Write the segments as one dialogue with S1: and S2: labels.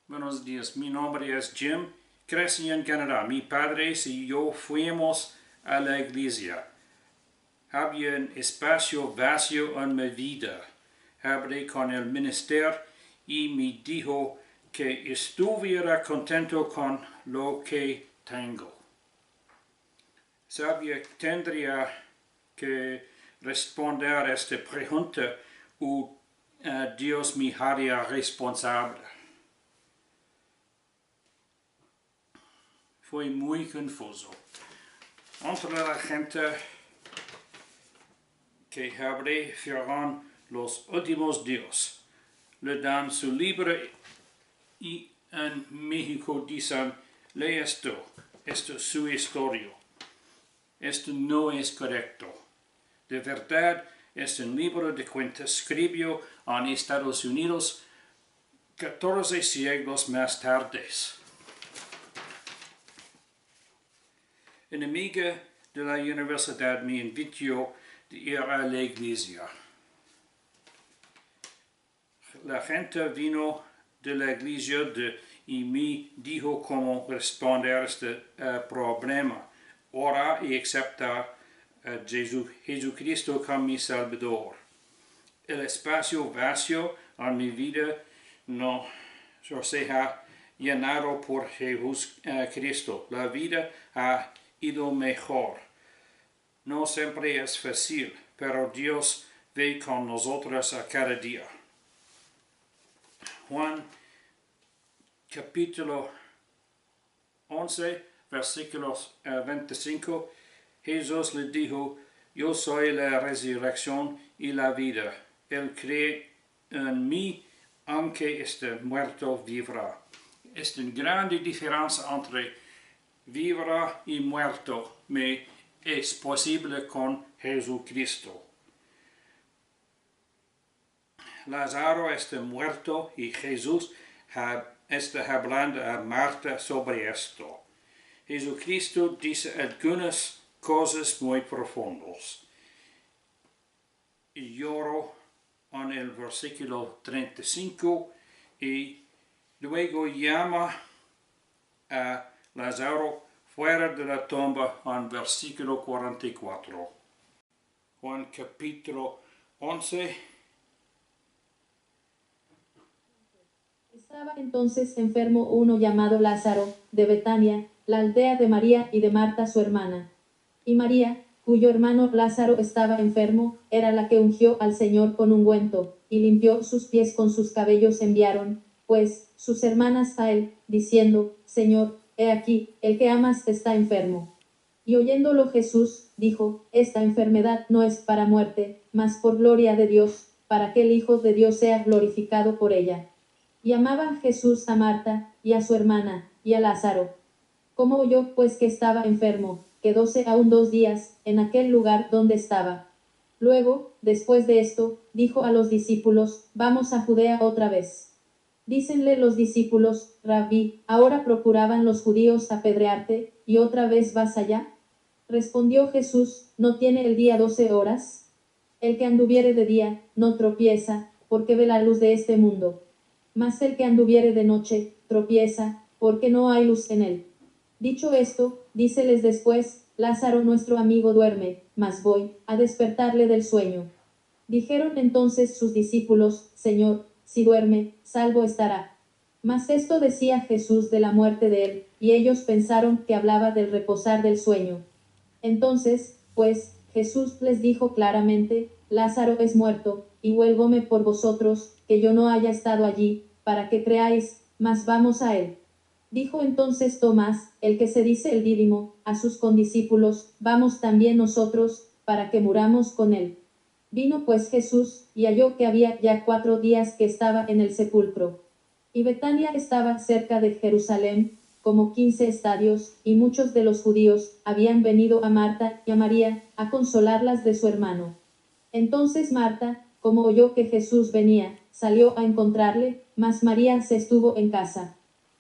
S1: Buenos días, mi nombre es Jim, crecí en Canadá. Mi padre y yo fuimos a la iglesia. Había un espacio vacío en mi vida. Hablé con el ministerio y me dijo que estuviera contento con lo que tengo. Sabía que tendría que responder a esta pregunta o Dios me haría responsable. Fue muy confuso. Entre la gente que hablé fueron los últimos días. Le dan su libro y en México dicen, lee esto es su historia. Esto no es correcto. De verdad, es un libro de cuentos escribió en Estados Unidos 14 siglos más tarde. Una amiga de la universidad me invitó a ir a la iglesia. La gente vino de la iglesia y me dijo cómo responder a este problema. Ora y acepta a Jesucristo como mi Salvador. El espacio vacío en mi vida no se ha llenado por Jesucristo. La vida ha ido mejor. No siempre es fácil, pero Dios ve con nosotros a cada día. Juan capítulo 11, versículos 25, Jesús le dijo, yo soy la resurrección y la vida. Él cree en mí, aunque esté muerto, vivirá. Es una gran diferencia entre vivirá y muerto, pero es posible con Jesucristo. Lázaro está muerto y Jesús está hablando a Marta sobre esto. Jesucristo dice algunas cosas muy profundas. Y lloro en el versículo 35 y luego llama a Lázaro fuera de la tumba en versículo 44. Juan capítulo 11.
S2: Estaba entonces enfermo uno llamado Lázaro, de Betania, la aldea de María y de Marta su hermana. Y María, cuyo hermano Lázaro estaba enfermo, era la que ungió al Señor con ungüento, y limpió sus pies con sus cabellos. Enviaron, pues, sus hermanas a él, diciendo, Señor, he aquí, el que amas está enfermo. Y oyéndolo Jesús, dijo, esta enfermedad no es para muerte, mas por gloria de Dios, para que el Hijo de Dios sea glorificado por ella. Y amaba Jesús a Marta, y a su hermana, y a Lázaro. Como oyó pues que estaba enfermo, quedóse aún 2 días, en aquel lugar donde estaba. Luego, después de esto, dijo a los discípulos, vamos a Judea otra vez. Dícenle los discípulos, Rabí, ¿ahora procuraban los judíos apedrearte, y otra vez vas allá? Respondió Jesús, ¿no tiene el día 12 horas? El que anduviere de día, no tropieza, porque ve la luz de este mundo. Mas el que anduviere de noche, tropieza, porque no hay luz en él. Dicho esto, díceles después, Lázaro nuestro amigo duerme, mas voy a despertarle del sueño. Dijeron entonces sus discípulos, Señor, si duerme, salvo estará. Mas esto decía Jesús de la muerte de él, y ellos pensaron que hablaba del reposar del sueño. Entonces, pues, Jesús les dijo claramente, Lázaro es muerto, y huélgome por vosotros, que yo no haya estado allí, para que creáis, mas vamos a él. Dijo entonces Tomás, el que se dice el Dídimo, a sus condiscípulos, vamos también nosotros, para que muramos con él. Vino pues Jesús, y halló que había ya 4 días que estaba en el sepulcro. Y Betania estaba cerca de Jerusalén, como 15 estadios, y muchos de los judíos habían venido a Marta y a María, a consolarlas de su hermano. Entonces Marta, como oyó que Jesús venía, salió a encontrarle, mas María se estuvo en casa.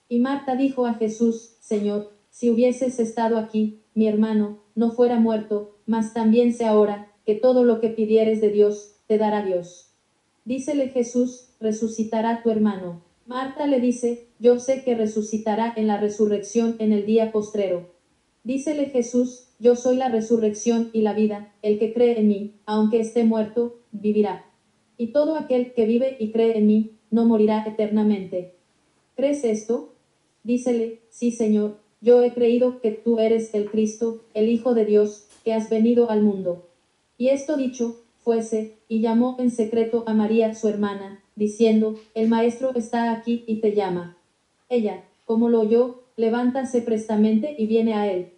S2: Y Marta dijo a Jesús, Señor, si hubieses estado aquí, mi hermano no fuera muerto, mas también sé ahora, que todo lo que pidieres de Dios, te dará Dios. Dícele Jesús, resucitará tu hermano. Marta le dice, yo sé que resucitará en la resurrección en el día postrero. Dícele Jesús, yo soy la resurrección y la vida, el que cree en mí, aunque esté muerto, vivirá. Y todo aquel que vive y cree en mí, no morirá eternamente. ¿Crees esto? Dícele, sí Señor, yo he creído que tú eres el Cristo, el Hijo de Dios, que has venido al mundo. Y esto dicho, fuese, y llamó en secreto a María su hermana, diciendo, el Maestro está aquí y te llama. Ella, como lo oyó, levántase prestamente y viene a él.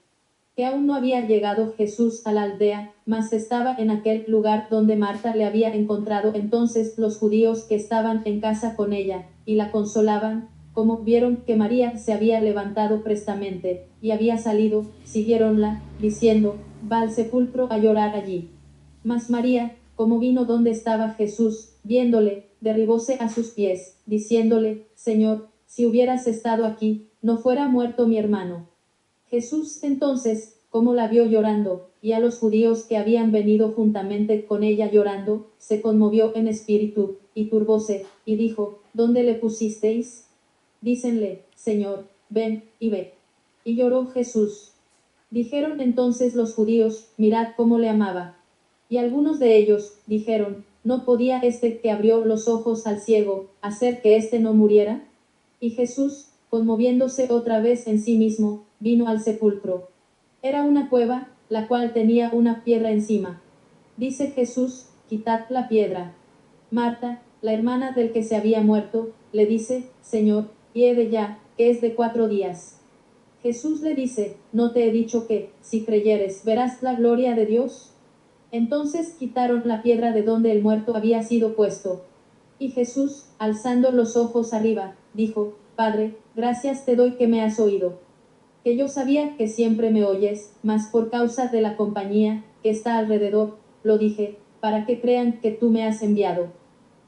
S2: Que aún no había llegado Jesús a la aldea, mas estaba en aquel lugar donde Marta le había encontrado entonces los judíos que estaban en casa con ella, y la consolaban, como vieron que María se había levantado prestamente, y había salido, siguiéronla, diciendo, va al sepulcro a llorar allí. Mas María, como vino donde estaba Jesús, viéndole, derribóse a sus pies, diciéndole, Señor, si hubieras estado aquí, no fuera muerto mi hermano. Jesús entonces, como la vio llorando, y a los judíos que habían venido juntamente con ella llorando, se conmovió en espíritu, y turbóse, y dijo, ¿dónde le pusisteis? Dícenle, Señor, ven, y ve. Y lloró Jesús. Dijeron entonces los judíos, mirad cómo le amaba. Y algunos de ellos, dijeron, ¿no podía este que abrió los ojos al ciego, hacer que éste no muriera? Y Jesús, conmoviéndose otra vez en sí mismo, vino al sepulcro. Era una cueva, la cual tenía una piedra encima. Dice Jesús, quitad la piedra. Marta, la hermana del que se había muerto, le dice, Señor, hiede ya, que es de 4 días. Jesús le dice, ¿no te he dicho que, si creyeres, verás la gloria de Dios? Entonces quitaron la piedra de donde el muerto había sido puesto. Y Jesús, alzando los ojos arriba, dijo, Padre, gracias te doy que me has oído. Que yo sabía que siempre me oyes, mas por causa de la compañía que está alrededor, lo dije, para que crean que tú me has enviado.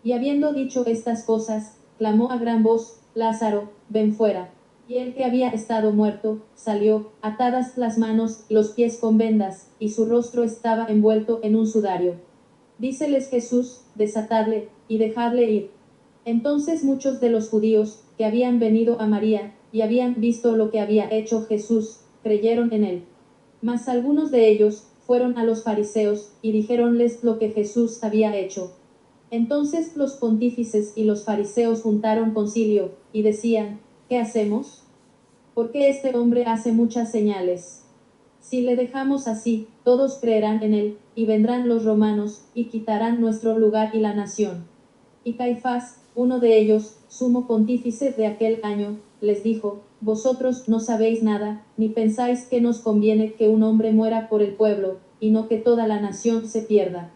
S2: Y habiendo dicho estas cosas, clamó a gran voz, Lázaro, ven fuera. Y el que había estado muerto, salió, atadas las manos, los pies con vendas, y su rostro estaba envuelto en un sudario. Díceles Jesús, desatadle, y dejadle ir. Entonces muchos de los judíos, que habían venido a María, y habían visto lo que había hecho Jesús, creyeron en él. Mas algunos de ellos, fueron a los fariseos, y dijéronles lo que Jesús había hecho. Entonces los pontífices y los fariseos juntaron concilio, y decían, ¿qué hacemos? Porque este hombre hace muchas señales. Si le dejamos así, todos creerán en él, y vendrán los romanos, y quitarán nuestro lugar y la nación. Y Caifás, uno de ellos, sumo pontífice de aquel año, les dijo, vosotros no sabéis nada, ni pensáis que nos conviene que un hombre muera por el pueblo, y no que toda la nación se pierda.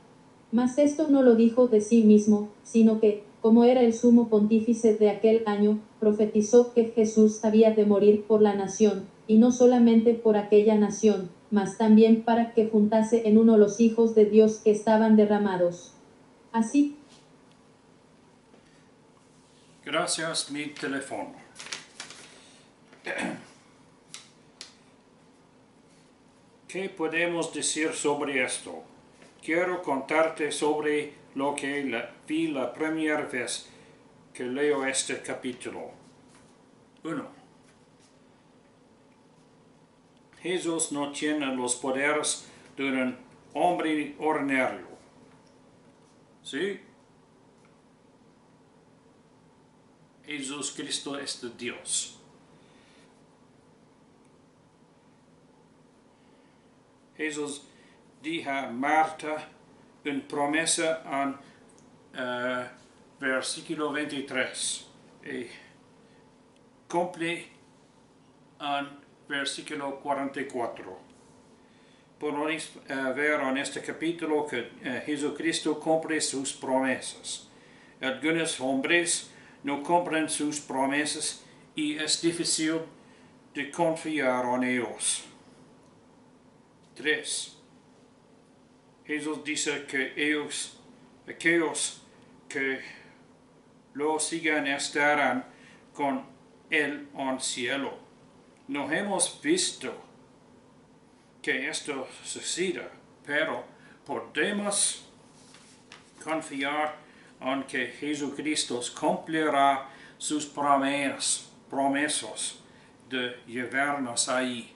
S2: Mas esto no lo dijo de sí mismo, sino que, como era el sumo pontífice de aquel año, profetizó que Jesús había de morir por la nación, y no solamente por aquella nación, mas también para que juntase en uno los hijos de Dios que estaban derramados. Así,
S1: Gracias, mi teléfono. ¿Qué podemos decir sobre esto? Quiero contarte sobre lo que vi la primera vez que leo este capítulo. 1. Jesús no tiene los poderes de un hombre ordinario. ¿Sí? Jesús Cristo es de Dios. Jesús dijo a Marta una promesa en versículo 23 y cumple en versículo 44. Podemos ver en este capítulo que Jesucristo cumple sus promesas. Algunos hombres no cumplen sus promesas y es difícil de confiar en ellos. 3. Jesús dice que aquellos que lo sigan estarán con Él en el cielo. No hemos visto que esto suceda, pero podemos confiar en que Jesucristo cumplirá sus promesas de llevarnos ahí.